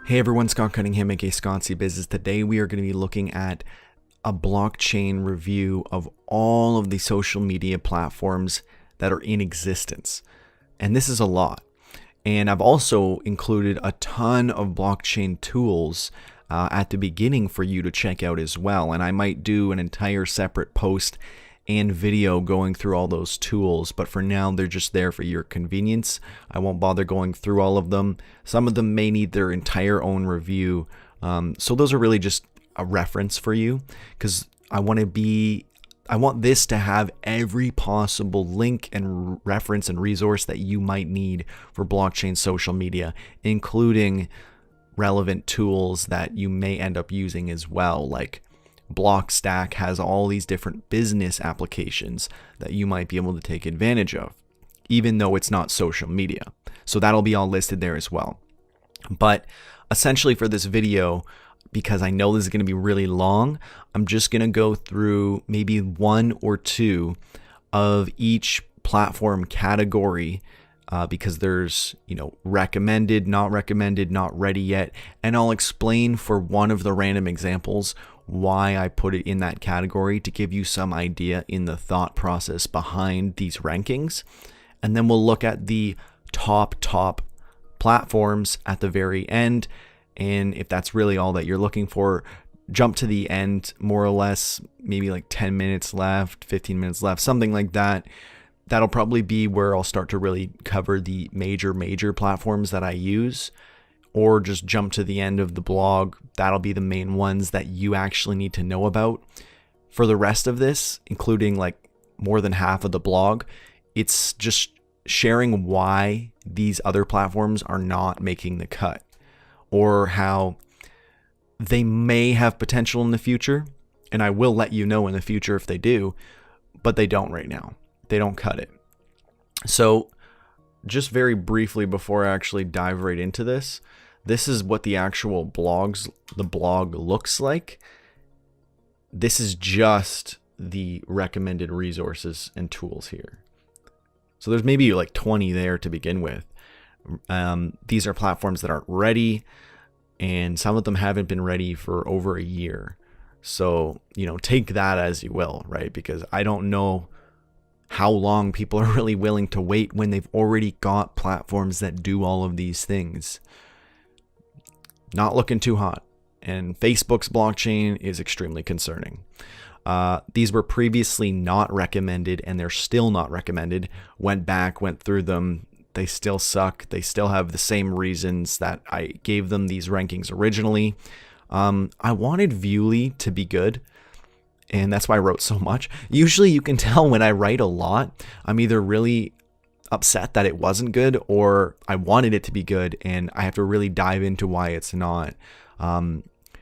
Hey everyone, Scott Cunningham, aka Sconcy Business. Today we are going to be looking at a blockchain review of all of the social media platforms that are in existence. And this is a lot. And I've also included a ton of blockchain tools at the beginning for you to check out as well. And I might do an entire separate post and video going through all those tools, but for now they're just there for your convenience. I won't bother going through all of them. Some of them may need their entire own review, so those are really just a reference for you, because I want this to have every possible link and reference and resource that you might need for blockchain social media, including relevant tools that you may end up using as well. Like Blockstack has all these different business applications that you might be able to take advantage of, even though it's not social media. So that'll be all listed there as well. But essentially for this video, because I know this is going to be really long, I'm just going to go through maybe one or two of each platform category, because there's, recommended, not ready yet. And I'll explain for one of the random examples why I put it in that category to give you some idea in the thought process behind these rankings. And then we'll look at the top platforms at the very end. And if that's really all that you're looking for, jump to the end, more or less, maybe like 10 minutes left, 15 minutes left, something like that. That'll probably be where I'll start to really cover the major platforms that I use, or just jump to the end of the blog. That'll be the main ones that you actually need to know about. For the rest of this, including like more than half of the blog, it's just sharing why these other platforms are not making the cut, or how they may have potential in the future. And I will let you know in the future if they do, but they don't right now. They don't cut it. So just very briefly before I actually dive right into this, this is what the actual blog looks like. This is just the recommended resources and tools here. So there's maybe like 20 there to begin with. These are platforms that aren't ready, and some of them haven't been ready for over a year. So, take that as you will, right? Because I don't know how long people are really willing to wait when they've already got platforms that do all of these things. Not looking too hot. And Facebook's blockchain is extremely concerning. These were previously not recommended, and they're still not recommended. Went through them. They still suck. They still have the same reasons that I gave them these rankings originally. I wanted Viewly to be good, and that's why I wrote so much. Usually you can tell when I write a lot, I'm either really upset that it wasn't good, or I wanted it to be good and I have to really dive into why it's not.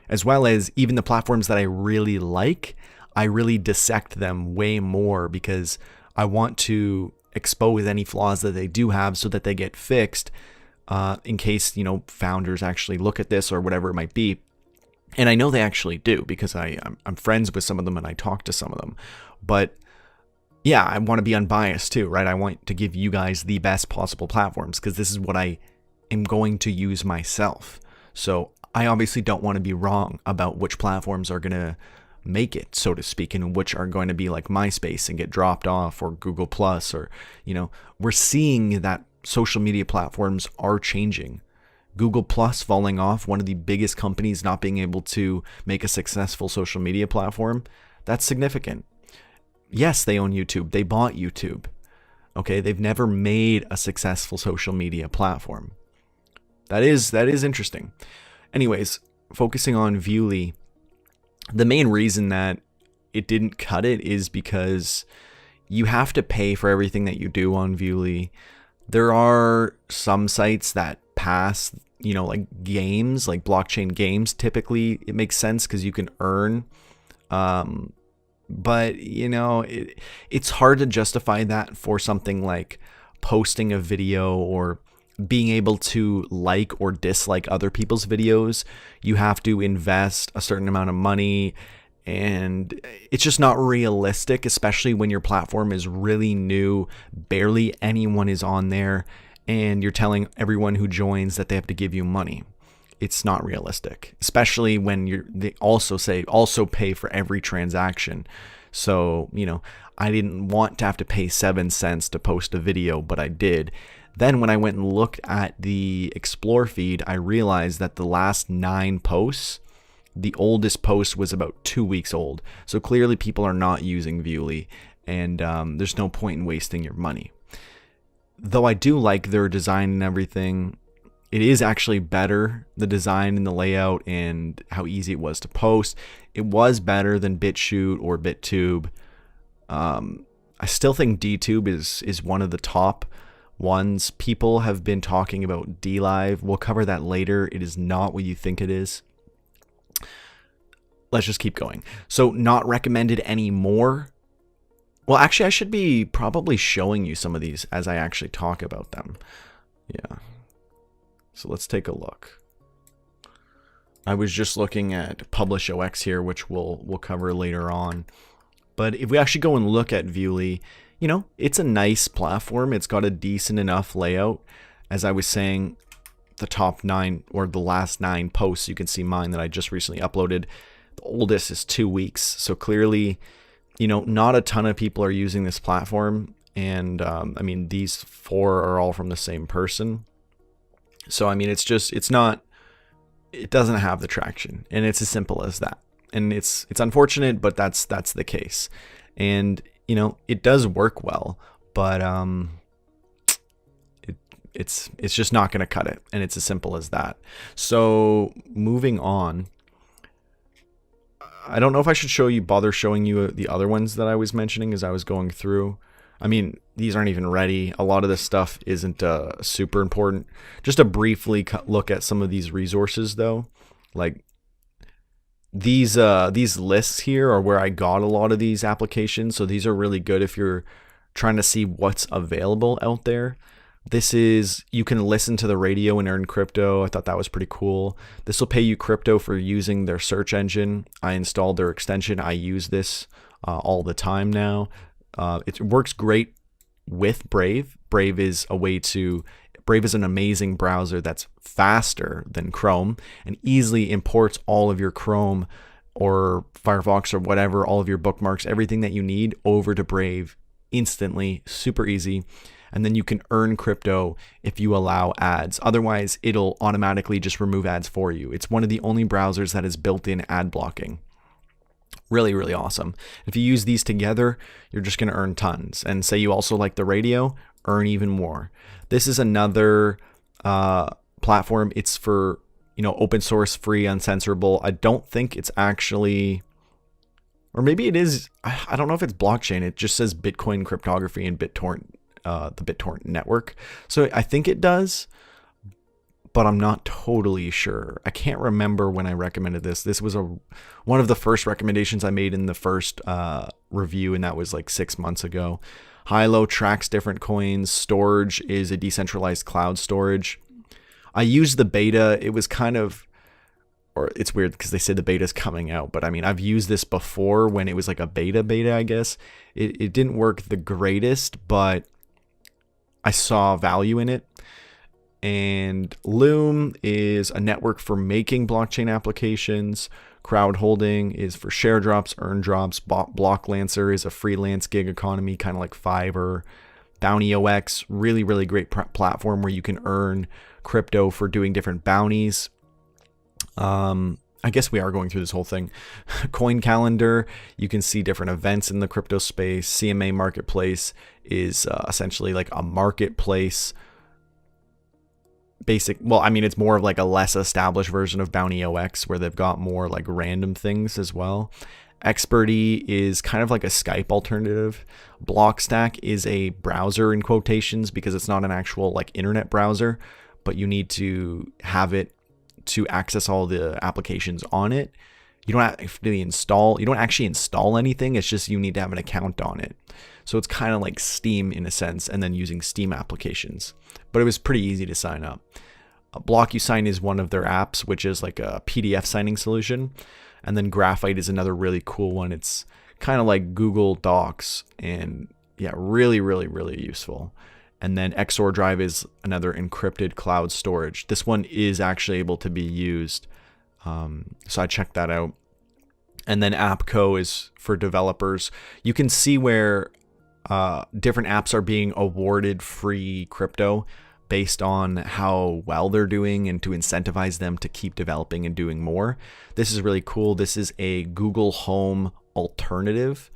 As well as even the platforms that I really like, I really dissect them way more, because I want to expose any flaws that they do have so that they get fixed, in case, founders actually look at this or whatever it might be. And I know they actually do, because I'm friends with some of them and I talk to some of them. But yeah, I want to be unbiased too, right? I want to give you guys the best possible platforms, because this is what I am going to use myself. So I obviously don't want to be wrong about which platforms are going to make it, so to speak, and which are going to be like MySpace and get dropped off, or Google Plus, or, we're seeing that social media platforms are changing. Google Plus falling off, one of the biggest companies not being able to make a successful social media platform, that's significant. Yes, they own YouTube. They bought YouTube. Okay, they've never made a successful social media platform. That is interesting. Anyways, focusing on Viewly, the main reason that it didn't cut it is because you have to pay for everything that you do on Viewly. There are some sites that pass, like games, like blockchain games. Typically, it makes sense because you can earn. But, it's hard to justify that for something like posting a video or being able to like or dislike other people's videos. You have to invest a certain amount of money, and it's just not realistic, especially when your platform is really new, barely anyone is on there, and you're telling everyone who joins that they have to give you money. it's not realistic, especially when they also say also pay for every transaction. So, I didn't want to have to pay 7 cents to post a video, but I did. Then when I went and looked at the Explore feed, I realized that the last 9 posts, the oldest post was about 2 weeks old. So clearly people are not using Viewly, and there's no point in wasting your money. Though I do like their design and everything, it is actually better, the design and the layout and how easy it was to post. It was better than BitChute or BitTube. I still think DTube is one of the top ones. People have been talking about DLive. We'll cover that later. It is not what you think it is. Let's just keep going. So not recommended anymore. Well, actually, I should be probably showing you some of these as I actually talk about them. Yeah. So let's take a look. I was just looking at PublishOX here, which we'll cover later on. But if we actually go and look at Viewly, it's a nice platform. It's got a decent enough layout. As I was saying, the top 9 or the last 9 posts, you can see mine that I just recently uploaded. The oldest is 2 weeks. So clearly, not a ton of people are using this platform. And these 4 are all from the same person. So, it doesn't have the traction, and it's as simple as that. And it's unfortunate, but that's the case. And, it does work well, but it's just not going to cut it. And it's as simple as that. So moving on, I don't know if I should bother showing you the other ones that I was mentioning as I was going through. These aren't even ready. A lot of this stuff isn't super important. Just to briefly look at some of these resources, though. Like these lists here are where I got a lot of these applications. So these are really good if you're trying to see what's available out there. You can listen to the radio and earn crypto. I thought that was pretty cool. This will pay you crypto for using their search engine. I installed their extension. I use this all the time now. It works great with Brave. Brave is an amazing browser that's faster than Chrome and easily imports all of your Chrome or Firefox or whatever, all of your bookmarks, everything that you need over to Brave instantly, super easy. And then you can earn crypto if you allow ads. Otherwise, it'll automatically just remove ads for you. It's one of the only browsers that has built-in ad blocking. Really, really awesome. If you use these together, you're just going to earn tons. And say you also like the radio, earn even more. This is another platform. It's for, open source, free, uncensorable. I don't think it's actually, or maybe it is. I don't know if it's blockchain. It just says Bitcoin cryptography and BitTorrent, the BitTorrent network. So I think it does, but I'm not totally sure. I can't remember when I recommended this. This was one of the first recommendations I made in the first review, and that was like 6 months ago. Hilo tracks different coins. Storj is a decentralized cloud storage. I used the beta. It was it's weird because they say the beta is coming out, but I've used this before when it was like a beta, I guess. It didn't work the greatest, but I saw value in it. And Loom is a network for making blockchain applications. Crowdholding is for share drops, earn drops. BlockLancer is a freelance gig economy, kind of like Fiverr. BountyOX, really, really great platform where you can earn crypto for doing different bounties. I guess we are going through this whole thing. Coin Calendar, you can see different events in the crypto space. CMA Marketplace is essentially like a marketplace. It's more of like a less established version of BountyOX where they've got more like random things as well. Experty is kind of like a Skype alternative. Blockstack is a browser in quotations because it's not an actual like internet browser, but you need to have it to access all the applications on it. You don't actually install anything. It's just you need to have an account on it. So it's kind of like Steam in a sense, and then using Steam applications. But it was pretty easy to sign up. BlockUSign is one of their apps, which is like a PDF signing solution. And then Graphite is another really cool one. It's kind of like Google Docs, and yeah, really, really, really useful. And then XOR Drive is another encrypted cloud storage. This one is actually able to be used. So I checked that out. And then AppCo is for developers. You can see where different apps are being awarded free crypto based on how well they're doing and to incentivize them to keep developing and doing more. This is really cool. This is a Google Home alternative,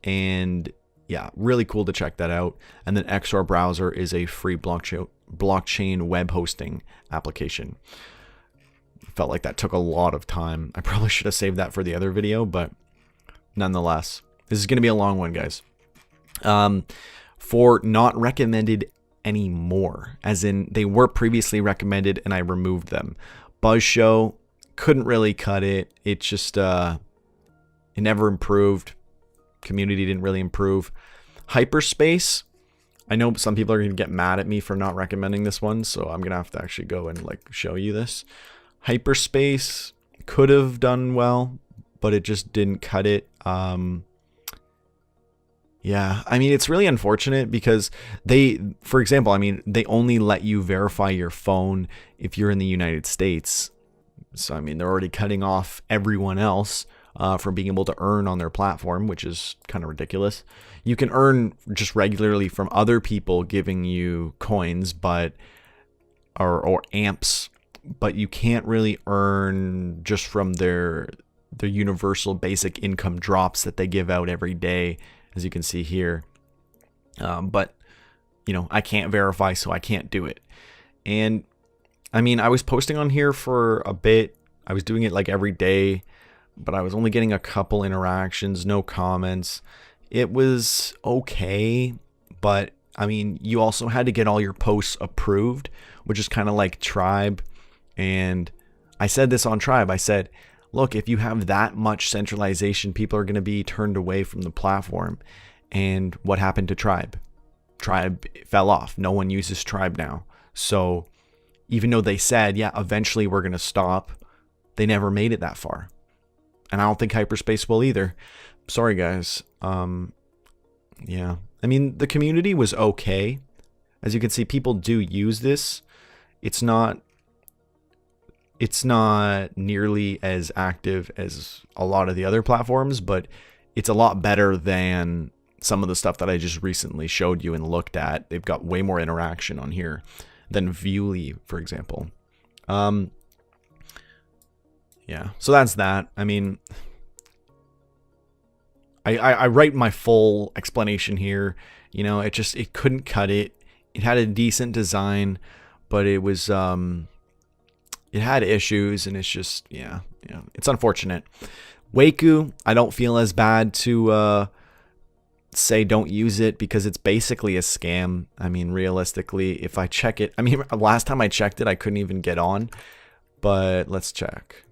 and yeah, really cool to check that out. And then XOR Browser is a free blockchain web hosting application. Felt like that took a lot of time. I probably should have saved that for the other video, but nonetheless, this is going to be a long one, guys. For not recommended anymore, as in they were previously recommended and I removed them. BuzzShow, couldn't really cut it. It just, it never improved. Community didn't really improve. Hyperspace, I know some people are going to get mad at me for not recommending this one, so I'm going to have to actually go and like show you this. Hyperspace could have done well, but it just didn't cut it. Yeah, I mean, it's really unfortunate because they, for example, I mean, they only let you verify your phone if you're in the United States. So, I mean, they're already cutting off everyone else from being able to earn on their platform, which is kind of ridiculous. You can earn just regularly from other people giving you coins, but or amps, but you can't really earn just from their universal basic income drops that they give out every day, as you can see here. But, you know, I can't verify, so I can't do it. And I mean, I was posting on here for a bit. I was doing it like every day, but I was only getting a couple interactions, no comments. It was okay, but I mean, you also had to get all your posts approved, which is kind of like Tribe. And I said this on Tribe. I said, look, if you have that much centralization, people are going to be turned away from the platform. And what happened to Tribe? Tribe fell off. No one uses Tribe now. So even though they said, yeah, eventually we're going to stop, they never made it that far. And I don't think Hyperspace will either. Sorry, guys. Yeah. I mean, the community was okay. As you can see, people do use this. It's not nearly as active as a lot of the other platforms, but it's a lot better than some of the stuff that I just recently showed you and looked at. They've got way more interaction on here than Viewly, for example. Yeah, so that's that. I mean, I write my full explanation here. You know, it couldn't cut it. It had a decent design, but it was it had issues, and it's just, yeah, it's unfortunate. Waku, I don't feel as bad to say don't use it because it's basically a scam. I mean, realistically, if I check it, I mean, last time I checked it, I couldn't even get on, but let's check.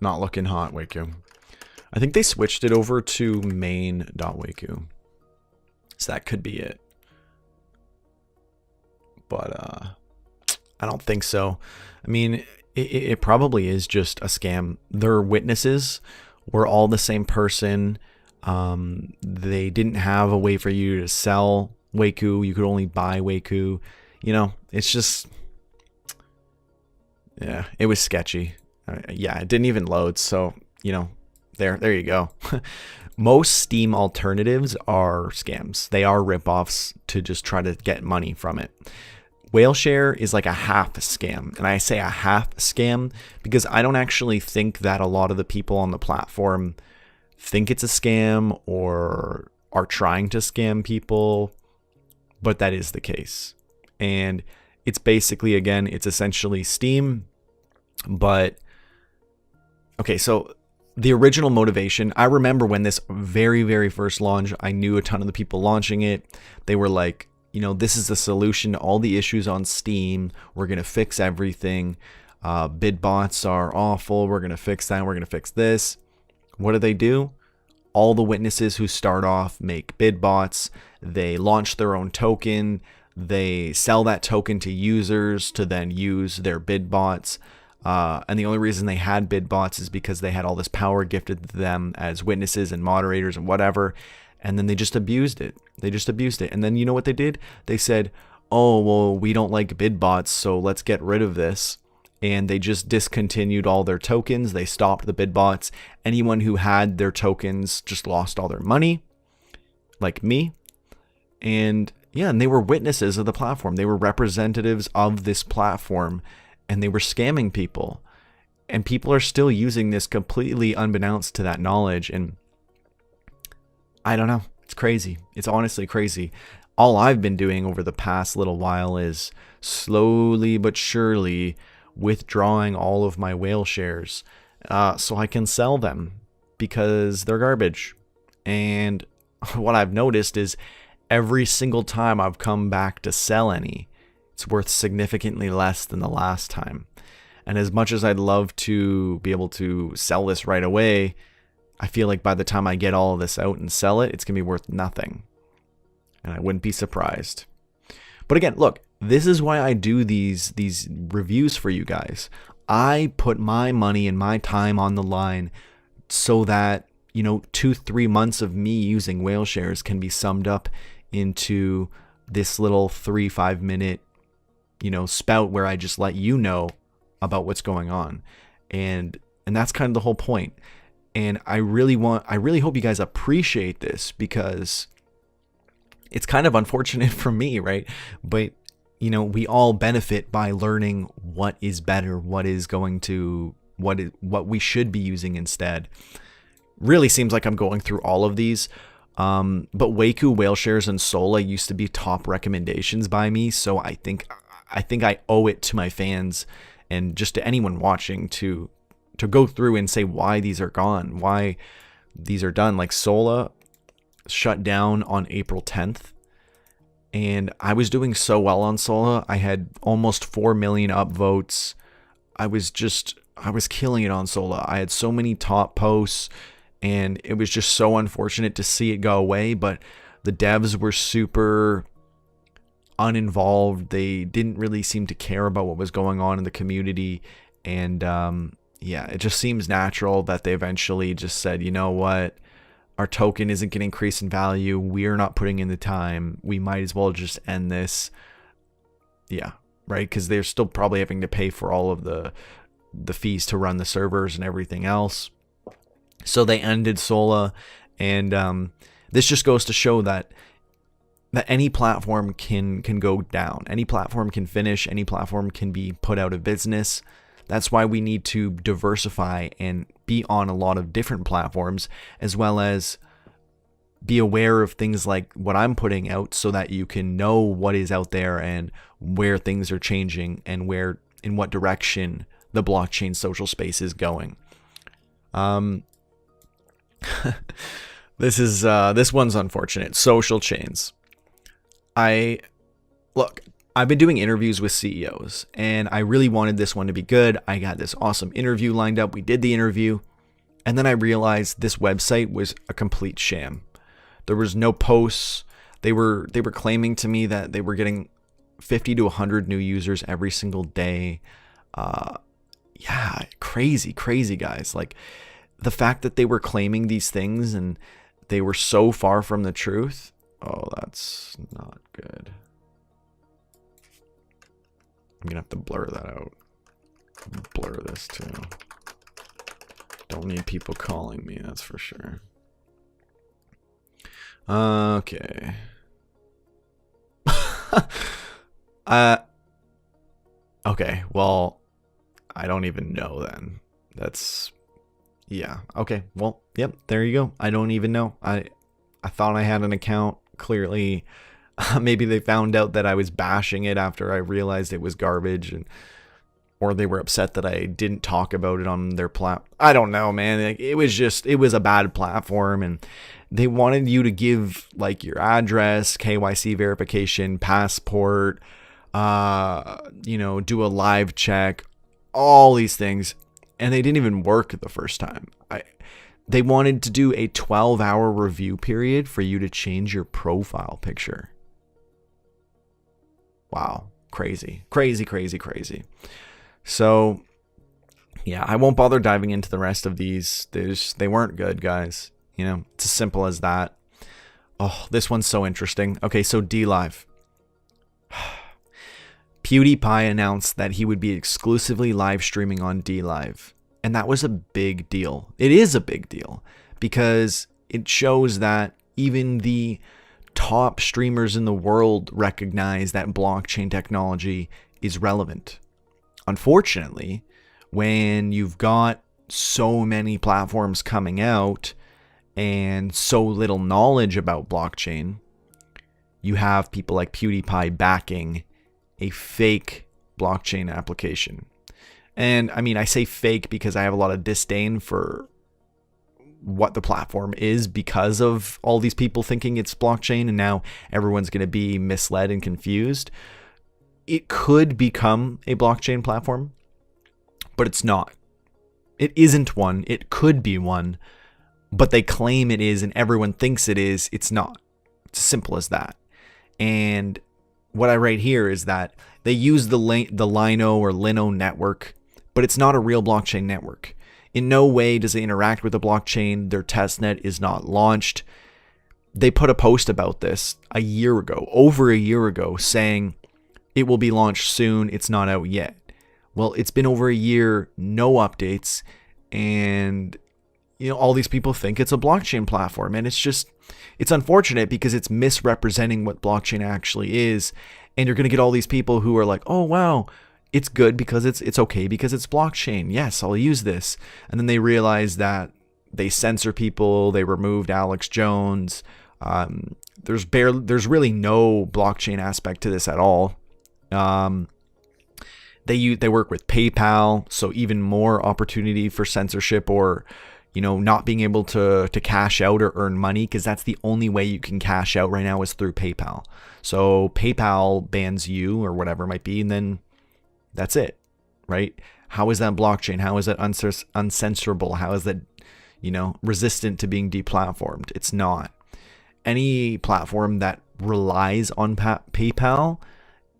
Not looking hot, Waku. I think they switched it over to main.waku. So that could be it. But I don't think so. I mean, it probably is just a scam. Their witnesses were all the same person. They didn't have a way for you to sell Waku. You could only buy Waku. You know, it's just, yeah, it was sketchy. Yeah, it didn't even load. So, you know, there you go. Most Steam alternatives are scams. They are ripoffs to just try to get money from it. Whaleshare is like a half scam. And I say a half scam because I don't actually think that a lot of the people on the platform think it's a scam or are trying to scam people, but that is the case. And it's basically, again, it's essentially Steam, but okay, so the original motivation, I remember when this very, very first launch, I knew a ton of the people launching it. They were like, you know, this is the solution to all the issues on Steam. We're going to fix everything. Bid bots are awful. We're going to fix that. We're going to fix this. What do? All the witnesses who start off make bid bots. They launch their own token. They sell that token to users to then use their bid bots. And the only reason they had bid bots is because they had all this power gifted to them as witnesses and moderators and whatever. And then they just abused it. And then you know what they did? They said, oh, well, we don't like bid bots, so let's get rid of this. And they just discontinued all their tokens. They stopped the bid bots. Anyone who had their tokens just lost all their money, like me. And yeah, and they were witnesses of the platform. They were representatives of this platform, and they were scamming people. And people are still using this completely unbeknownst to that knowledge. And I don't know. It's crazy. It's honestly crazy. All I've been doing over the past little while is slowly but surely withdrawing all of my whale shares so I can sell them because they're garbage. And what I've noticed is every single time I've come back to sell any, it's worth significantly less than the last time. And as much as I'd love to be able to sell this right away, I feel like by the time I get all of this out and sell it, it's going to be worth nothing. And I wouldn't be surprised. But again, look, this is why I do these reviews for you guys. I put my money and my time on the line so that, 2-3 months of me using whale shares can be summed up into this little 3-5 minute, spout where I just let you know about what's going on. And that's kind of the whole point. And I really hope you guys appreciate this, because it's kind of unfortunate for me, right? But we all benefit by learning what is better, what we should be using instead. Really seems like I'm going through all of these. But Waku, whale shares, and Sola used to be top recommendations by me, so I think I owe it to my fans and just to anyone watching to go through and say why these are gone, why these are done. Like Sola shut down on April 10th, and I was doing so well on Sola. I had almost 4 million upvotes. I was killing it on Sola. I had so many top posts, and it was just so unfortunate to see it go away. But the devs were super uninvolved. They didn't really seem to care about what was going on in the community. And it just seems natural that they eventually just said, you know what? Our token isn't going to increase in value. We're not putting in the time. We might as well just end this. Yeah, right? Because they're still probably having to pay for all of the fees to run the servers and everything else. So they ended Sola. And this just goes to show that any platform can go down. Any platform can finish. Any platform can be put out of business. That's why we need to diversify and be on a lot of different platforms, as well as be aware of things like what I'm putting out, so that you can know what is out there and where things are changing and in what direction the blockchain social space is going. This one's unfortunate. Social chains. I've been doing interviews with CEOs, and I really wanted this one to be good. I got this awesome interview lined up. We did the interview, and then I realized this website was a complete sham. There was no posts. They were claiming to me that they were getting 50 to 100 new users every single day. Crazy guys. Like, the fact that they were claiming these things and they were so far from the truth. Oh, that's not good. I'm going to have to blur that out. Blur this too. Don't need people calling me, that's for sure. Okay. Okay, well, I don't even know then. Yeah, okay, well, yep, there you go. I don't even know. I thought I had an account. Clearly, maybe they found out that I was bashing it after I realized it was garbage, or they were upset that I didn't talk about it on their I don't know, man. It was a bad platform, and they wanted you to give like your address, KYC verification, passport, do a live check, all these things, and they didn't even work the first time. They wanted to do a 12-hour review period for you to change your profile picture. Wow. Crazy. So, yeah, I won't bother diving into the rest of these. They weren't good, guys. It's as simple as that. Oh, this one's so interesting. Okay, so DLive. PewDiePie announced that he would be exclusively live streaming on DLive. And that was a big deal. It is a big deal because it shows that even the top streamers in the world recognize that blockchain technology is relevant. Unfortunately, when you've got so many platforms coming out and so little knowledge about blockchain, you have people like PewDiePie backing a fake blockchain application. And I mean, I say fake because I have a lot of disdain for what the platform is because of all these people thinking it's blockchain, and now everyone's going to be misled and confused. It could become a blockchain platform, but it's not. It isn't one. It could be one, but they claim it is and everyone thinks it is. It's not. It's as simple as that. And what I write here is that they use the Lino or Lino network, but it's not a real blockchain network. In no way does it interact with the blockchain. Their testnet is not launched. They put a post about this a year ago, over a year ago, saying it will be launched soon. It's not out yet. Well, it's been over a year, no updates, and all these people think it's a blockchain platform, and it's unfortunate because it's misrepresenting what blockchain actually is, and you're going to get all these people who are like, oh wow, it's good because it's okay because it's blockchain. Yes, I'll use this. And then they realize that they censor people. They removed Alex Jones. There's really no blockchain aspect to this at all. They work with PayPal, so even more opportunity for censorship or not being able to cash out or earn money, because that's the only way you can cash out right now is through PayPal. So PayPal bans you or whatever it might be, and then that's it, right? How is that blockchain? How is that uncensorable? How is that, resistant to being deplatformed? It's not. Any platform that relies on PayPal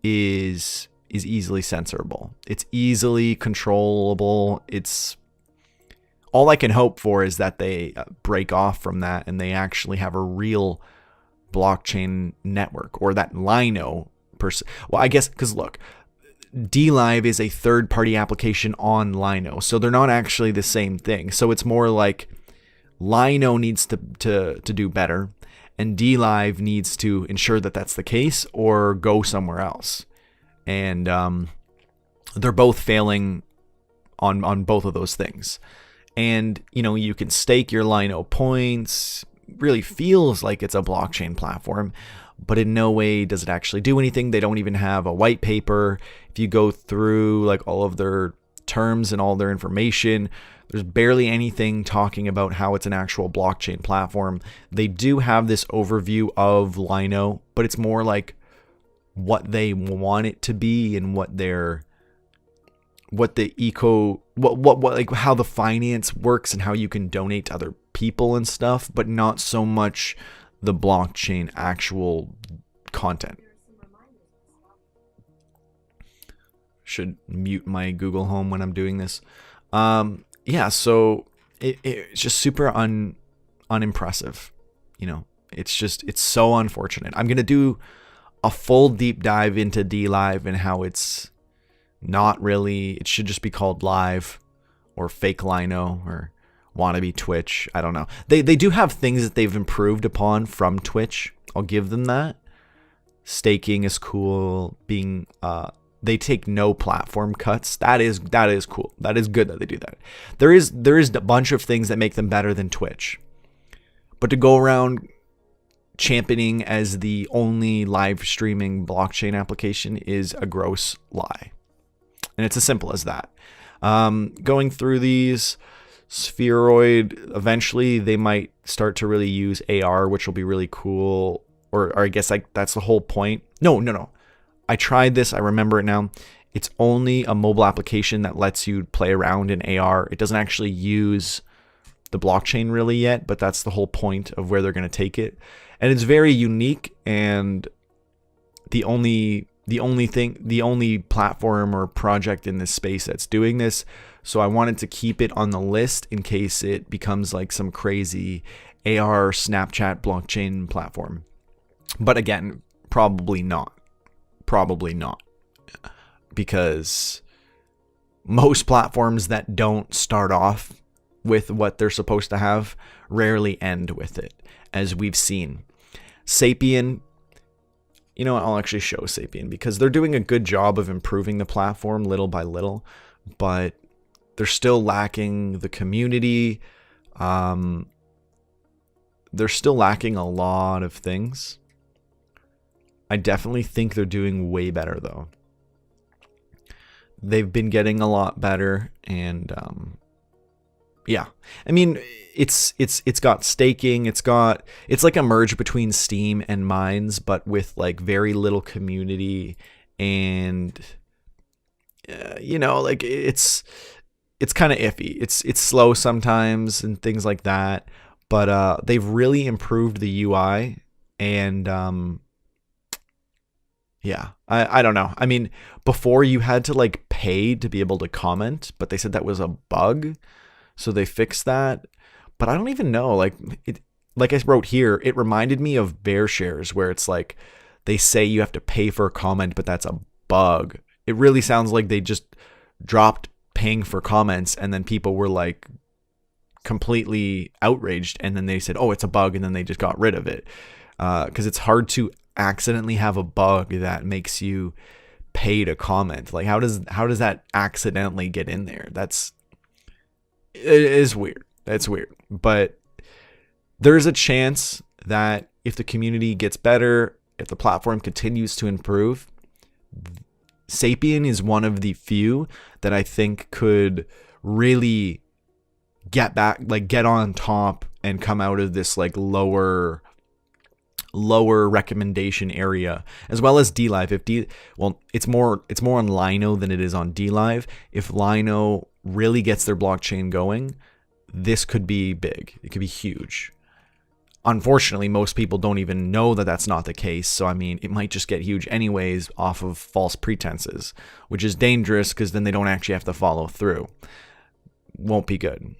is easily censorable. It's easily controllable. It's all I can hope for is that they break off from that and they actually have a real blockchain network, or that Lino person. Well, I guess because look, DLive is a third-party application on Lino, so they're not actually the same thing. So it's more like Lino needs to do better, and DLive needs to ensure that that's the case or go somewhere else. And they're both failing on both of those things. And you can stake your Lino points. Really feels like it's a blockchain platform, but in no way does it actually do anything. They don't even have a white paper. If you go through like all of their terms and all their information, there's barely anything talking about how it's an actual blockchain platform. They do have this overview of Lino, but it's more like what they want it to be and what how the finance works and how you can donate to other people and stuff, but not so much the blockchain actual content. Should mute my Google Home when I'm doing this. So it's just super unimpressive. It's so unfortunate. I'm gonna do a full deep dive into DLive and how it's not really, it should just be called Live or fake Lino or wannabe Twitch. I don't know. They do have things that they've improved upon from Twitch. I'll give them that. Staking is cool. Being they take no platform cuts. That is cool. That is good that they do that. There is a bunch of things that make them better than Twitch. But to go around championing as the only live streaming blockchain application is a gross lie. And it's as simple as that. Going through these, Spheroid, eventually they might start to really use AR, which will be really cool. Or I guess like that's the whole point. No. I tried this. I remember it now. It's only a mobile application that lets you play around in AR. It doesn't actually use the blockchain really yet, but that's the whole point of where they're going to take it. And it's very unique, and the only platform or project in this space that's doing this. So I wanted to keep it on the list in case it becomes like some crazy AR Snapchat blockchain platform. But again, probably not. Probably not. Because most platforms that don't start off with what they're supposed to have rarely end with it, as we've seen. Sapien, you know what, I'll actually show Sapien because they're doing a good job of improving the platform little by little, but they're still lacking the community. They're still lacking a lot of things. I definitely think they're doing way better though. They've been getting a lot better, and yeah, I mean, it's got staking. It's like a merge between Steam and Mines, but with like very little community, and like it's kind of iffy. It's slow sometimes and things like that, but they've really improved the UI, and yeah, I don't know. I mean, before you had to like pay to be able to comment, but they said that was a bug. So they fixed that. But I don't even know. Like I wrote here, it reminded me of BearShares, where it's like they say you have to pay for a comment, but that's a bug. It really sounds like they just dropped paying for comments, and then people were like completely outraged, and then they said, oh, it's a bug, and then they just got rid of it. Because it's hard to accidentally have a bug that makes you pay to comment. Like how does that accidentally get in there? It is weird. That's weird. But there's a chance that if the community gets better, if the platform continues to improve, Sapien is one of the few that I think could really get on top and come out of this like lower recommendation area, as well as DLive. It's more on Lino than it is on DLive. If Lino really gets their blockchain going, this could be big. It could be huge. Unfortunately, most people don't even know that that's not the case. So, I mean, it might just get huge anyways off of false pretenses, which is dangerous because then they don't actually have to follow through. Won't be good.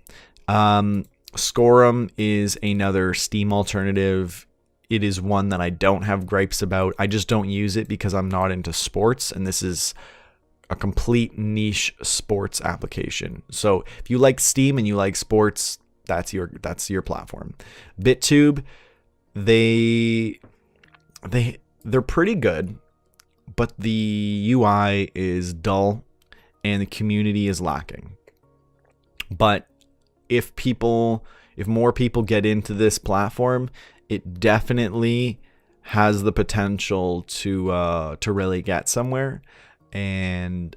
Scorum is another Steam alternative. It is one that I don't have gripes about. I just don't use it because I'm not into sports, and this is a complete niche sports application. So if you like Steam and you like sports, that's your platform. BitTube, they're pretty good, but the UI is dull and the community is lacking. But if more people get into this platform, it definitely has the potential to really get somewhere. And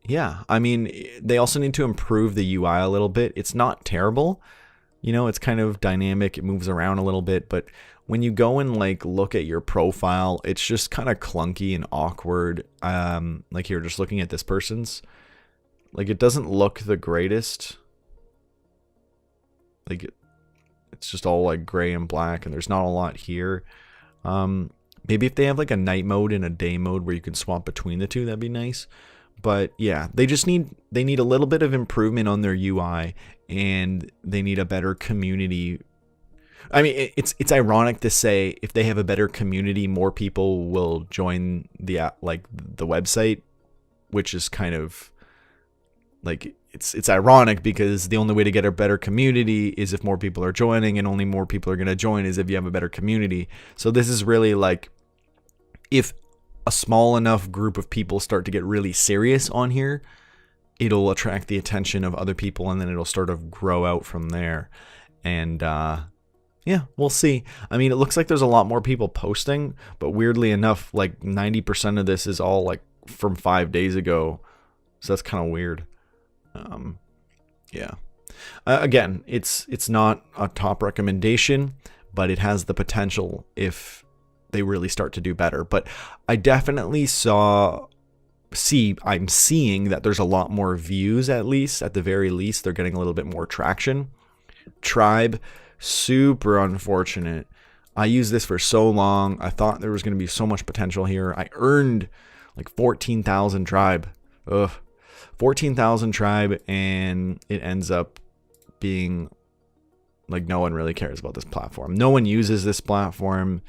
yeah, I mean, they also need to improve the UI a little bit. It's not terrible, it's kind of dynamic. It moves around a little bit, but when you go and like look at your profile, it's just kind of clunky and awkward. Like here, just looking at this person's, like it doesn't look the greatest. Like it's just all like gray and black, and there's not a lot here. Maybe if they have like a night mode and a day mode where you can swap between the two, that'd be nice. But yeah, they need a little bit of improvement on their UI, and they need a better community. I mean, it's ironic to say if they have a better community, more people will join the website, which is kind of like it's ironic because the only way to get a better community is if more people are joining, and only more people are going to join is if you have a better community. So this is really like if a small enough group of people start to get really serious on here, it'll attract the attention of other people, and then it'll sort of grow out from there. And yeah, we'll see. I mean, it looks like there's a lot more people posting, but weirdly enough, like 90% of this is all like from 5 days ago. So that's kind of weird. Yeah. Again, it's not a top recommendation, but it has the potential if they really start to do better. But I definitely I'm seeing that there's a lot more views, at the very least. They're getting a little bit more traction. Tribe, super unfortunate. I used this for so long. I thought there was going to be so much potential here. I earned like 14,000 Tribe. 14,000 Tribe, and it ends up being Like, no one really cares about this platform. No one uses this platform.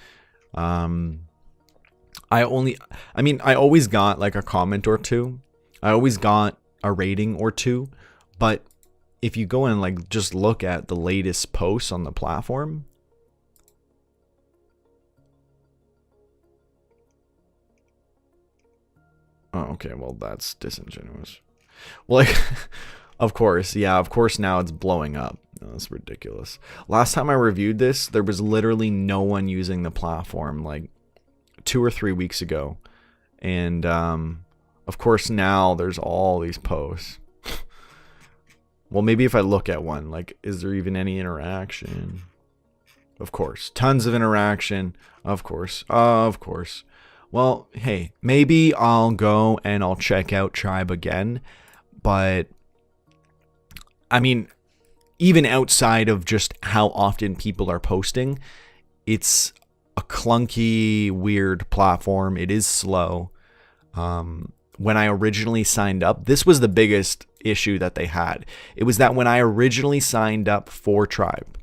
I always got like a comment or two. I always got a rating or two. But if you go and like just look at the latest posts on the platform, oh, okay, well, that's disingenuous. Well, like, of course, yeah, of course now it's blowing up. Oh, that's ridiculous. Last time I reviewed this, there was literally no one using the platform, like 2 or 3 weeks ago. And of course now there's all these posts. Well, maybe if I look at one, like, is there even any interaction? Of course, tons of interaction. Of course. Well, hey, maybe I'll go and I'll check out Tribe again. But I mean, even outside of just how often people are posting, it's a clunky, weird platform. It is slow. When I originally signed up, this was the biggest issue that they had. It was that when I originally signed up for Tribe,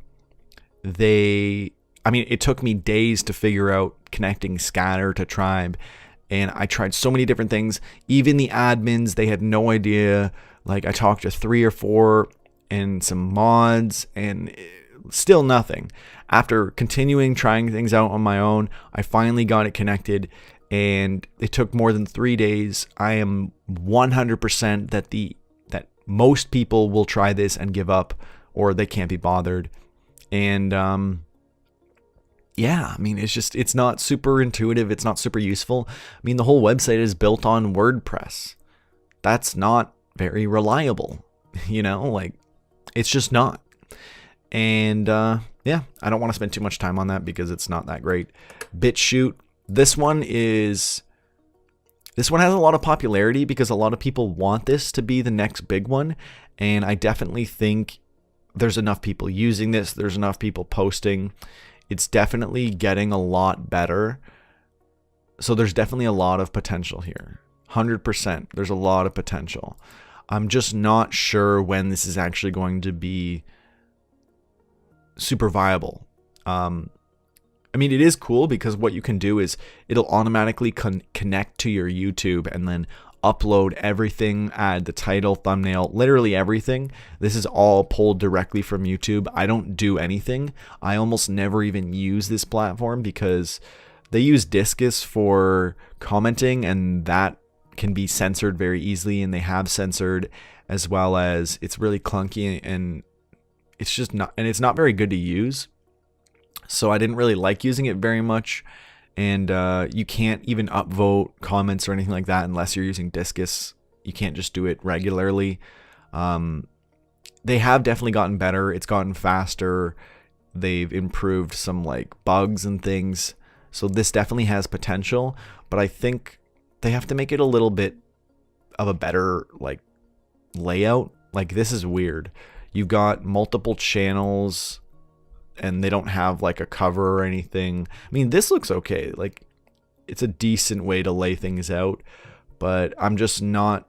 it took me days to figure out connecting Scatter to Tribe. And I tried so many different things. Even the admins, they had no idea. Like, I talked to 3 or 4 and some mods and still nothing. After continuing trying things out on my own, I finally got it connected. And it took more than 3 days. I am 100% that most people will try this and give up, or they can't be bothered. And yeah, I mean, it's not super intuitive. It's not super useful. I mean, the whole website is built on WordPress. That's not very reliable, like, it's just not. And yeah, I don't want to spend too much time on that because it's not that great. BitChute. This one has a lot of popularity because a lot of people want this to be the next big one. And I definitely think there's enough people using this. There's enough people posting. It's definitely getting a lot better. So there's definitely a lot of potential here. 100%. There's a lot of potential. I'm just not sure when this is actually going to be super viable. I mean, it is cool because what you can do is it'll automatically connect to your YouTube and then upload everything, add the title, thumbnail, literally everything. This is all pulled directly from YouTube. I don't do anything. I almost never even use this platform because they use Disqus for commenting, and that can be censored very easily, and they have censored, as well as it's really clunky and it's not very good to use. So I didn't really like using it very much. And you can't even upvote comments or anything like that unless you're using Disqus. You can't just do it regularly. They have definitely gotten better. It's gotten faster. They've improved some like bugs and things. So this definitely has potential. But I think they have to make it a little bit of a better like layout. Like, this is weird. You've got multiple channels and they don't have like a cover or anything. I mean, this looks okay. Like, it's a decent way to lay things out, but I'm just not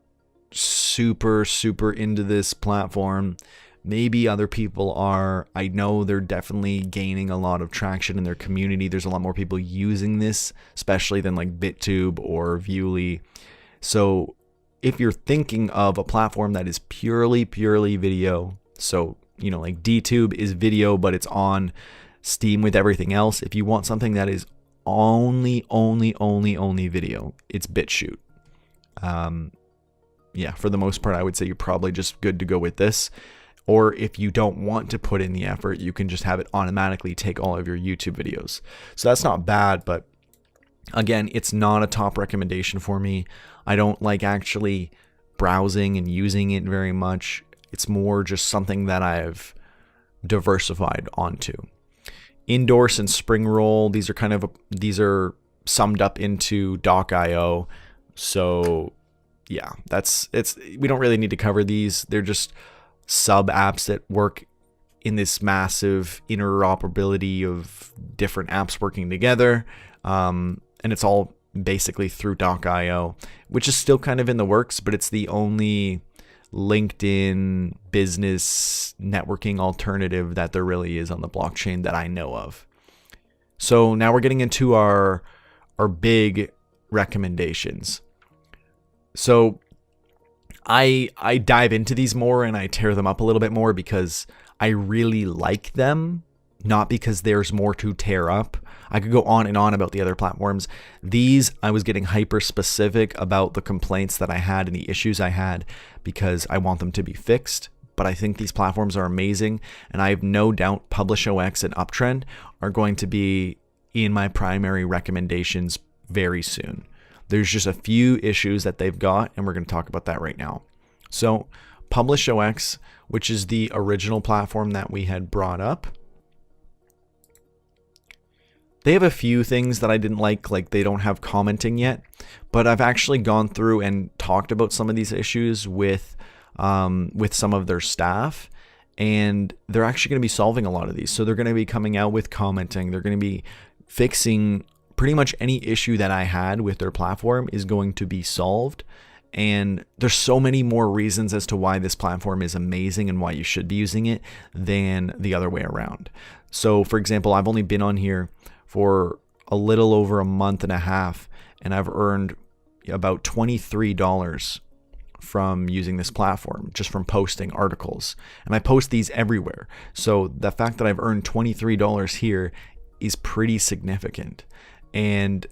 super into this platform. Maybe other people are. I know they're definitely gaining a lot of traction in their community. There's a lot more people using this, especially than like BitTube or Viewly. So if you're thinking of a platform that is purely video, so like DTube is video, but it's on Steam with everything else. If you want something that is only video, it's BitChute. Yeah, for the most part, I would say you're probably just good to go with this. Or if you don't want to put in the effort, you can just have it automatically take all of your YouTube videos. So that's not bad, but again, it's not a top recommendation for me. I don't like actually browsing and using it very much. It's more just something that I've diversified onto. Indorse and Springroll, these are summed up into Doc.io. So yeah, we don't really need to cover these. They're just sub apps that work in this massive interoperability of different apps working together. And it's all basically through Doc.io, which is still kind of in the works, but it's the only LinkedIn business networking alternative that there really is on the blockchain that I know of. So now we're getting into our big recommendations. So I dive into these more and I tear them up a little bit more because I really like them, not because there's more to tear up. I could go on and on about the other platforms. These, I was getting hyper specific about the complaints that I had and the issues I had because I want them to be fixed. But I think these platforms are amazing, and I have no doubt PublishOX and Uptrend are going to be in my primary recommendations very soon. There's just a few issues that they've got, and we're going to talk about that right now. So PublishOX, which is the original platform that we had brought up, they have a few things that I didn't like they don't have commenting yet, but I've actually gone through and talked about some of these issues with some of their staff, and they're actually going to be solving a lot of these. So they're going to be coming out with commenting. They're going to be fixing pretty much any issue that I had with their platform is going to be solved. And there's so many more reasons as to why this platform is amazing and why you should be using it than the other way around. So for example, I've only been on here for a little over a month and a half, and I've earned about $23 from using this platform, just from posting articles. And I post these everywhere. So the fact that I've earned $23 here is pretty significant. And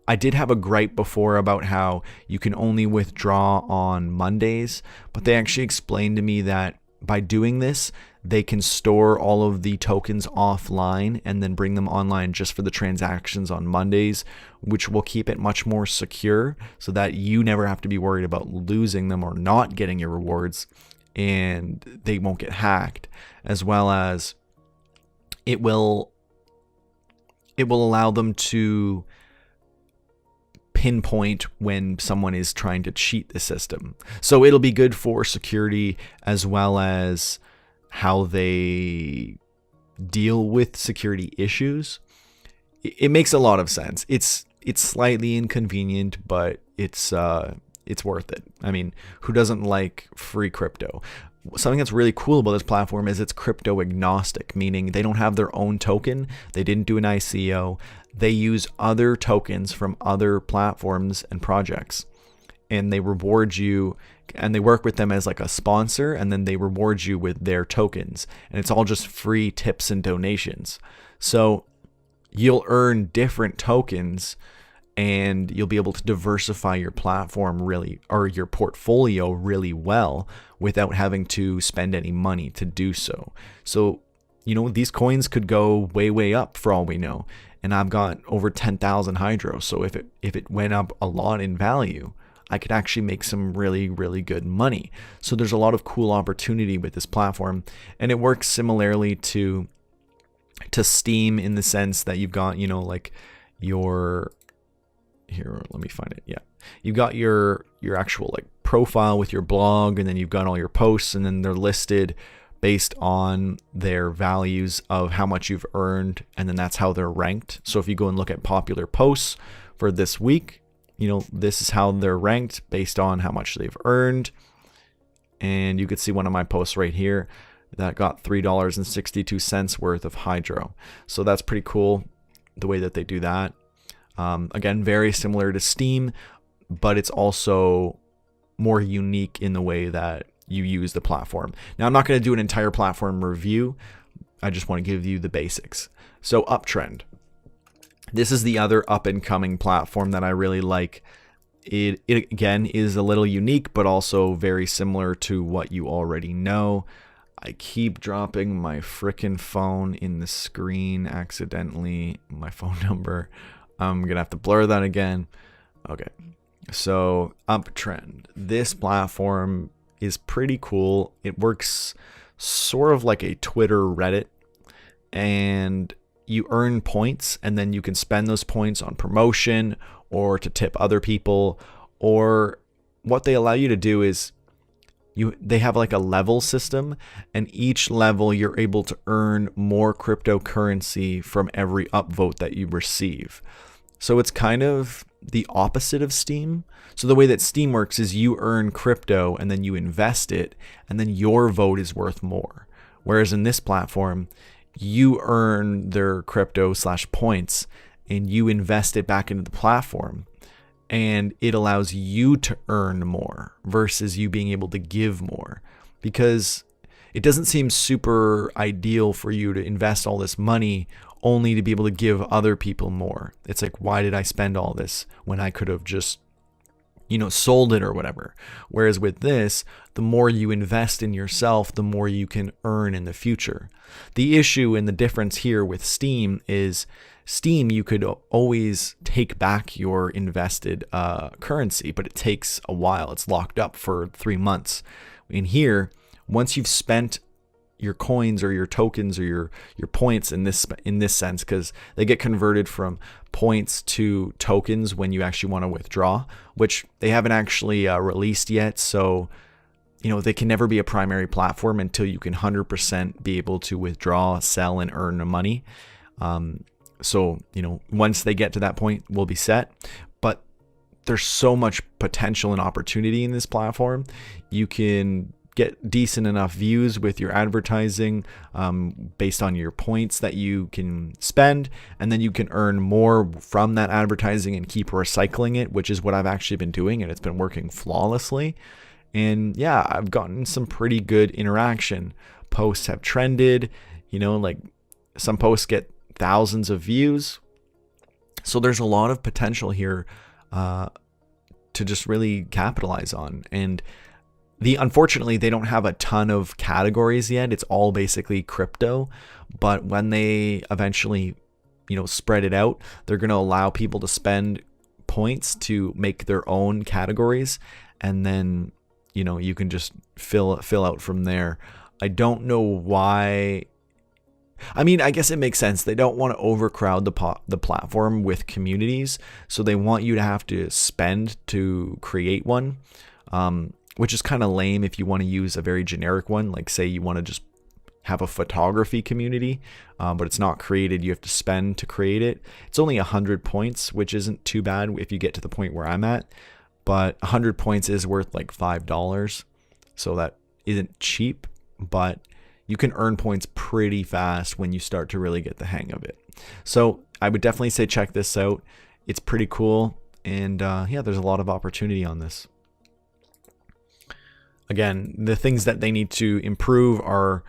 I did have a gripe before about how you can only withdraw on Mondays, but they actually explained to me that by doing this, they can store all of the tokens offline and then bring them online just for the transactions on Mondays, which will keep it much more secure so that you never have to be worried about losing them or not getting your rewards, and they won't get hacked, as well as it will allow them to pinpoint when someone is trying to cheat the system. So it'll be good for security as well as how they deal with security issues. It makes a lot of sense. It's slightly inconvenient, but it's worth it. I mean, who doesn't like free crypto? Something that's really cool about this platform is it's crypto agnostic, meaning they don't have their own token. They didn't do an ICO. They use other tokens from other platforms and projects, and they reward you, and they work with them as like a sponsor, and then they reward you with their tokens, and it's all just free tips and donations. So you'll earn different tokens, and you'll be able to diversify your platform really, or your portfolio really well, without having to spend any money to do so. So, these coins could go way, way up for all we know. And I've got over 10,000 Hydro. So if it went up a lot in value, I could actually make some really, really good money. So there's a lot of cool opportunity with this platform, and it works similarly to Steam in the sense that you've got, like your, here, let me find it. Yeah. You've got your actual like profile with your blog, and then you've got all your posts, and then they're listed based on their values of how much you've earned, and then that's how they're ranked. So if you go and look at popular posts for this week, this is how they're ranked based on how much they've earned. And you could see one of my posts right here that got $3.62 worth of Hydro. So that's pretty cool the way that they do that. Again, very similar to Steam, but it's also more unique in the way that you use the platform. Now, I'm not going to do an entire platform review. I just want to give you the basics. So Uptrend. This is the other up and coming platform that I really like. It again is a little unique, but also very similar to what you already know. I keep dropping my frickin' phone in the screen accidentally, my phone number. I'm going to have to blur that again. Okay. So Uptrend. This platform is pretty cool. It works sort of like a Twitter Reddit, and you earn points, and then you can spend those points on promotion or to tip other people, or what they allow you to do is they have like a level system, and each level you're able to earn more cryptocurrency from every upvote that you receive. So it's kind of the opposite of Steem. So the way that Steem works is you earn crypto and then you invest it, and then your vote is worth more. Whereas in this platform, you earn their crypto slash points and you invest it back into the platform, and it allows you to earn more versus you being able to give more, because it doesn't seem super ideal for you to invest all this money only to be able to give other people more. It's like, why did I spend all this when I could have just, sold it or whatever? Whereas with this, the more you invest in yourself, the more you can earn in the future. The issue and the difference here with Steem is Steem, you could always take back your invested currency, but it takes a while. It's locked up for 3 months. In here, once you've spent your coins or your tokens or your points in this sense, because they get converted from points to tokens when you actually want to withdraw, which they haven't actually released yet. So they can never be a primary platform until you can 100% be able to withdraw, sell, and earn the money. So once they get to that point, we'll be set. But there's so much potential and opportunity in this platform. You can get decent enough views with your advertising based on your points that you can spend, and then you can earn more from that advertising and keep recycling it, which is what I've actually been doing, and it's been working flawlessly. And yeah, I've gotten some pretty good interaction. Posts have trended, like some posts get thousands of views. So there's a lot of potential here to just really capitalize on. And unfortunately, they don't have a ton of categories yet. It's all basically crypto. But when they eventually, spread it out, they're going to allow people to spend points to make their own categories. And then, you can just fill out from there. I don't know why. I mean, I guess it makes sense. They don't want to overcrowd the platform with communities. So they want you to have to spend to create one. Which is kind of lame if you want to use a very generic one. Like say you want to just have a photography community, but it's not created. You have to spend to create it. It's only 100 points, which isn't too bad if you get to the point where I'm at. But 100 points is worth like $5. So that isn't cheap, but you can earn points pretty fast when you start to really get the hang of it. So I would definitely say check this out. It's pretty cool. And there's a lot of opportunity on this. Again, the things that they need to improve are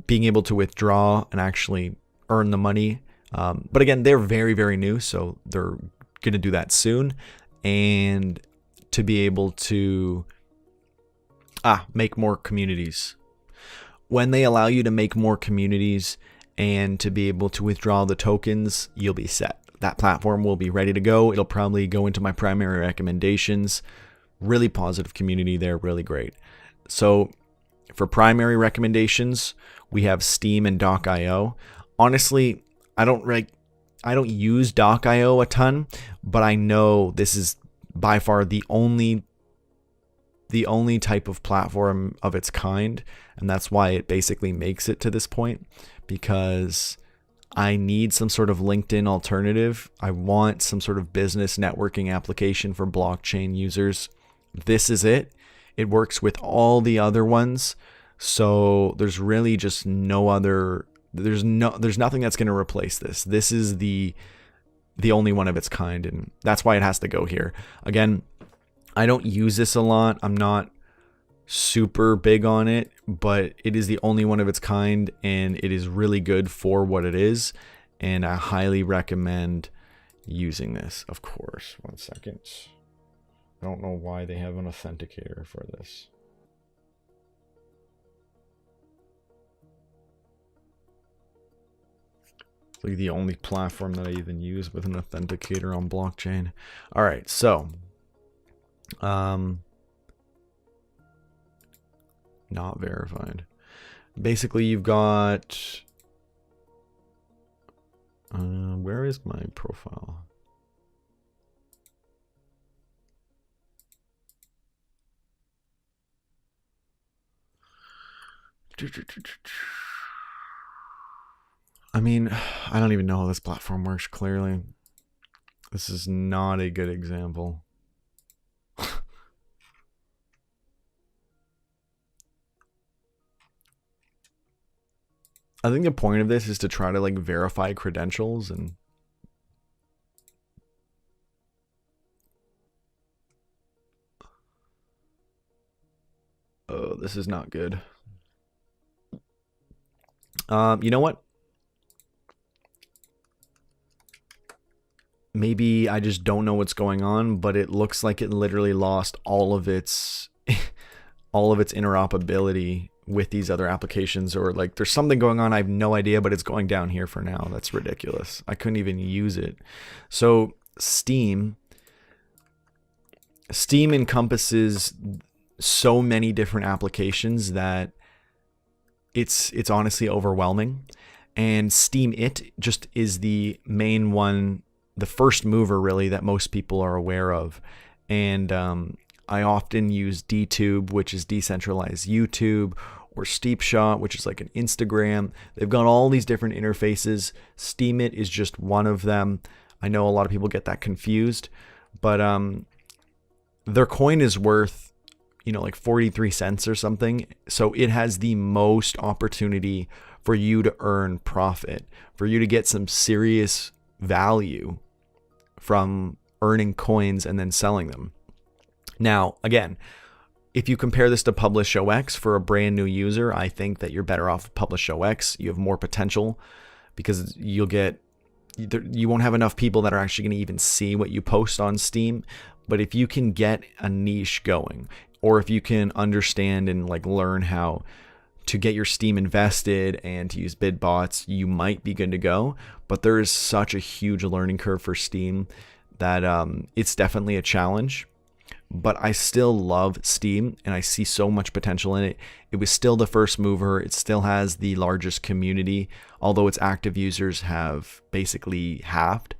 being able to withdraw and actually earn the money. But again, they're very, very new, so they're going to do that soon. And to be able to make more communities. When they allow you to make more communities and to be able to withdraw the tokens, you'll be set. That platform will be ready to go. It'll probably go into my primary recommendations. Really positive community there, really great. So for primary recommendations, we have Steem and Dock.io. Honestly, I don't use Dock.io a ton, but I know this is by far the only type of platform of its kind, and that's why it basically makes it to this point, because I need some sort of LinkedIn alternative. I want some sort of business networking application for blockchain users. This is it. It works with all the other ones. So there's really just no other, there's nothing that's going to replace this. This is the only one of its kind, and that's why it has to go here. Again, I don't use this a lot. I'm not super big on it, but it is the only one of its kind, and it is really good for what it is. And I highly recommend using this. Of course, 1 second. I don't know why they have an authenticator for this. It's like the only platform that I even use with an authenticator on blockchain. All right, so not verified. Basically, you've got where is my profile? I mean, I don't even know how this platform works clearly. This is not a good example. I think the point of this is to try to like verify credentials and oh, this is not good. You know what? Maybe I just don't know what's going on, but it looks like it literally lost all of its all of its interoperability with these other applications, or like there's something going on. I have no idea, but it's going down here for now. That's ridiculous. I couldn't even use it. So Steam encompasses so many different applications that it's honestly overwhelming. And Steam just is the main one, the first mover really that most people are aware of. And I often use DTube, which is decentralized YouTube, or Steepshot, which is like an Instagram. They've got all these different interfaces. Steemit is just one of them. I know a lot of people get that confused, but their coin is worth, like 43 cents or something. So it has the most opportunity for you to earn profit, for you to get some serious value from earning coins and then selling them. Now, again, if you compare this to PublishOX for a brand new user, I think that you're better off with PublishOX. You have more potential because you won't have enough people that are actually going to even see what you post on Steam. But if you can get a niche going, or if you can understand and like learn how to get your Steam invested and to use bid bots, you might be good to go. But there is such a huge learning curve for Steam that it's definitely a challenge. But I still love Steam and I see so much potential in it. It was still the first mover. It still has the largest community, although its active users have basically halved.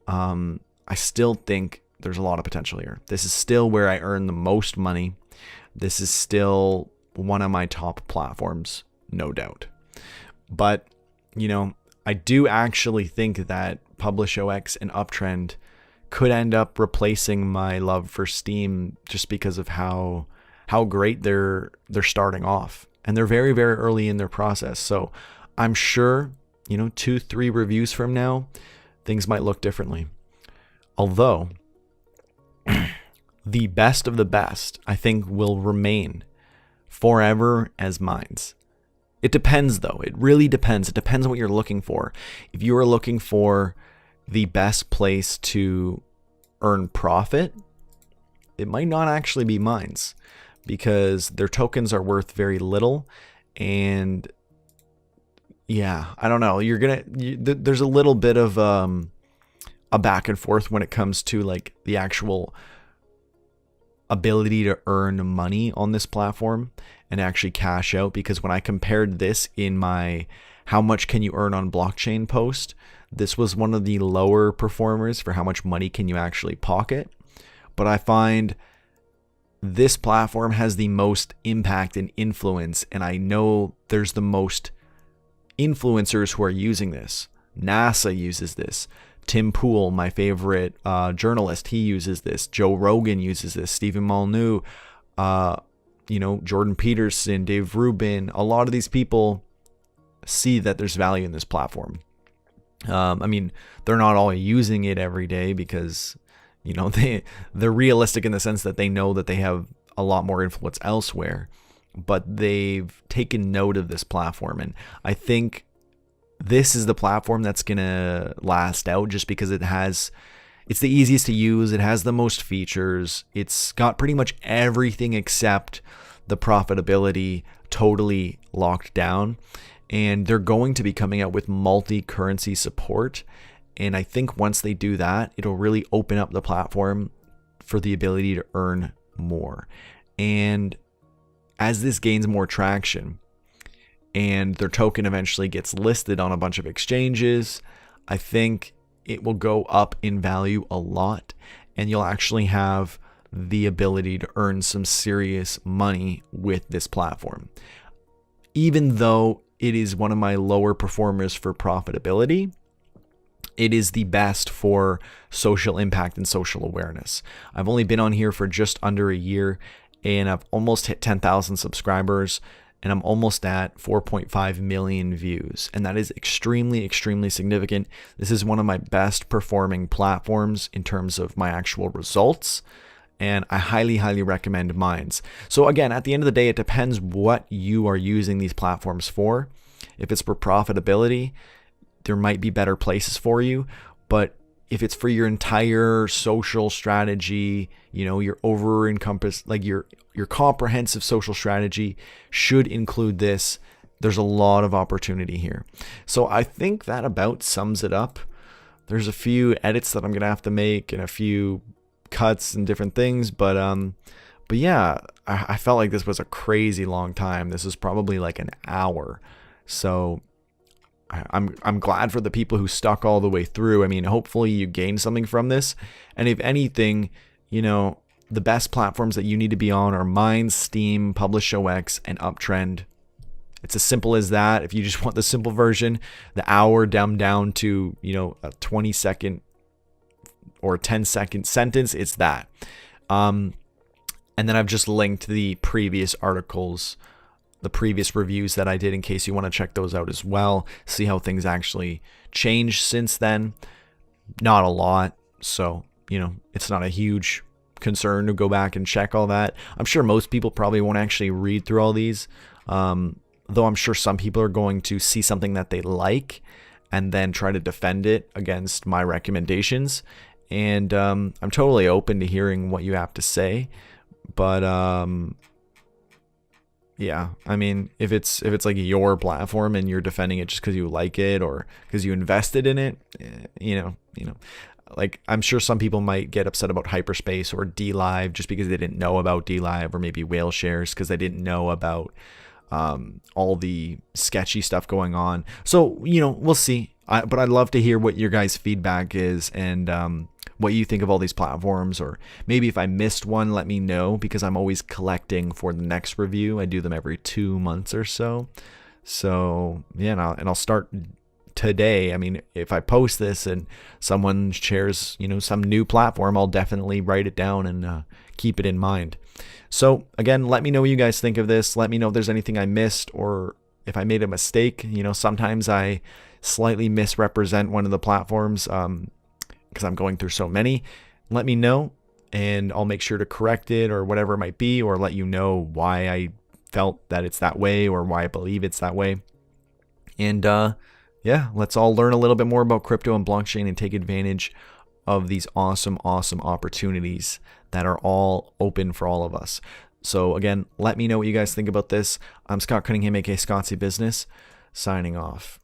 I still think there's a lot of potential here. This is still where I earn the most money. This is still one of my top platforms, no doubt. But, I do actually think that PublishOX and Uptrend could end up replacing my love for Steam just because of how great they're starting off. And they're very, very early in their process. So I'm sure, 2-3 reviews from now, things might look differently. Although the best of the best, I think, will remain forever as mines. It depends, though. It really depends. It depends on what you're looking for. If you are looking for the best place to earn profit, it might not actually be mines, because their tokens are worth very little. And yeah, I don't know. There's a little bit of a back and forth when it comes to like the actual ability to earn money on this platform and actually cash out. Because when I compared this in my how much can you earn on blockchain post, this was one of the lower performers for how much money can you actually pocket. But I find this platform has the most impact and influence, and I know there's the most influencers who are using this. NASA uses this. Tim Pool, my favorite journalist, he uses this. Joe Rogan uses this. Stephen Molyneux, Jordan Peterson, Dave Rubin. A lot of these people see that there's value in this platform. They're not all using it every day because, they're realistic in the sense that they know that they have a lot more influence elsewhere, but they've taken note of this platform. And I think this is the platform that's going to last out just because it's the easiest to use. It has the most features. It's got pretty much everything except the profitability totally locked down. And they're going to be coming out with multi-currency support. And I think once they do that, it'll really open up the platform for the ability to earn more. And as this gains more traction and their token eventually gets listed on a bunch of exchanges, I think it will go up in value a lot. And you'll actually have the ability to earn some serious money with this platform. Even though it is one of my lower performers for profitability, It is the best for social impact and social awareness. I've only been on here for just under a year, and I've almost hit 10,000 subscribers, and I'm almost at 4.5 million views. And that is extremely, extremely significant. This is one of my best performing platforms in terms of my actual results, and I highly, highly recommend Minds. So again, at the end of the day, it depends what you are using these platforms for. If it's for profitability, there might be better places for you, but if it's for your entire social strategy, your over encompass, like your comprehensive social strategy should include this. There's a lot of opportunity here. So I think that about sums it up. There's a few edits that I'm gonna have to make and a few cuts and different things, but yeah, I felt like this was a crazy long time. This is probably like an hour. So I'm glad for the people who stuck all the way through. I mean, hopefully you gained something from this. And if anything, the best platforms that you need to be on are Minds, Steem, PublishOX, and Uptrend. It's as simple as that. If you just want the simple version, the hour down to, a 20-second or a 10-second sentence, it's that. And then I've just linked the previous articles, the previous reviews that I did, in case you want to check those out as well, see how things actually changed since then. Not a lot, so it's not a huge concern to go back and check all that. I'm sure most people probably won't actually read through all these, though I'm sure some people are going to see something that they like and then try to defend it against my recommendations. And I'm totally open to hearing what you have to say, but yeah, I mean, if it's like your platform and you're defending it just because you like it or because you invested in it, like I'm sure some people might get upset about Hyperspace or DLive just because they didn't know about DLive, or maybe Whale Shares because they didn't know about all the sketchy stuff going on. So we'll see. But I'd love to hear what your guys' feedback is, and what you think of all these platforms, or maybe if I missed one, let me know, because I'm always collecting for the next review. I do them every 2 months or so. So yeah, and I'll start today. I mean, if I post this and someone shares, some new platform, I'll definitely write it down and keep it in mind. So again, let me know what you guys think of this. Let me know if there's anything I missed or if I made a mistake. Sometimes I slightly misrepresent one of the platforms, because I'm going through so many. Let me know and I'll make sure to correct it or whatever it might be, or let you know why I felt that it's that way or why I believe it's that way. And yeah, let's all learn a little bit more about crypto and blockchain and take advantage of these awesome, awesome opportunities that are all open for all of us. So again, let me know what you guys think about this. I'm Scott Cunningham, aka Scottsy Business, signing off.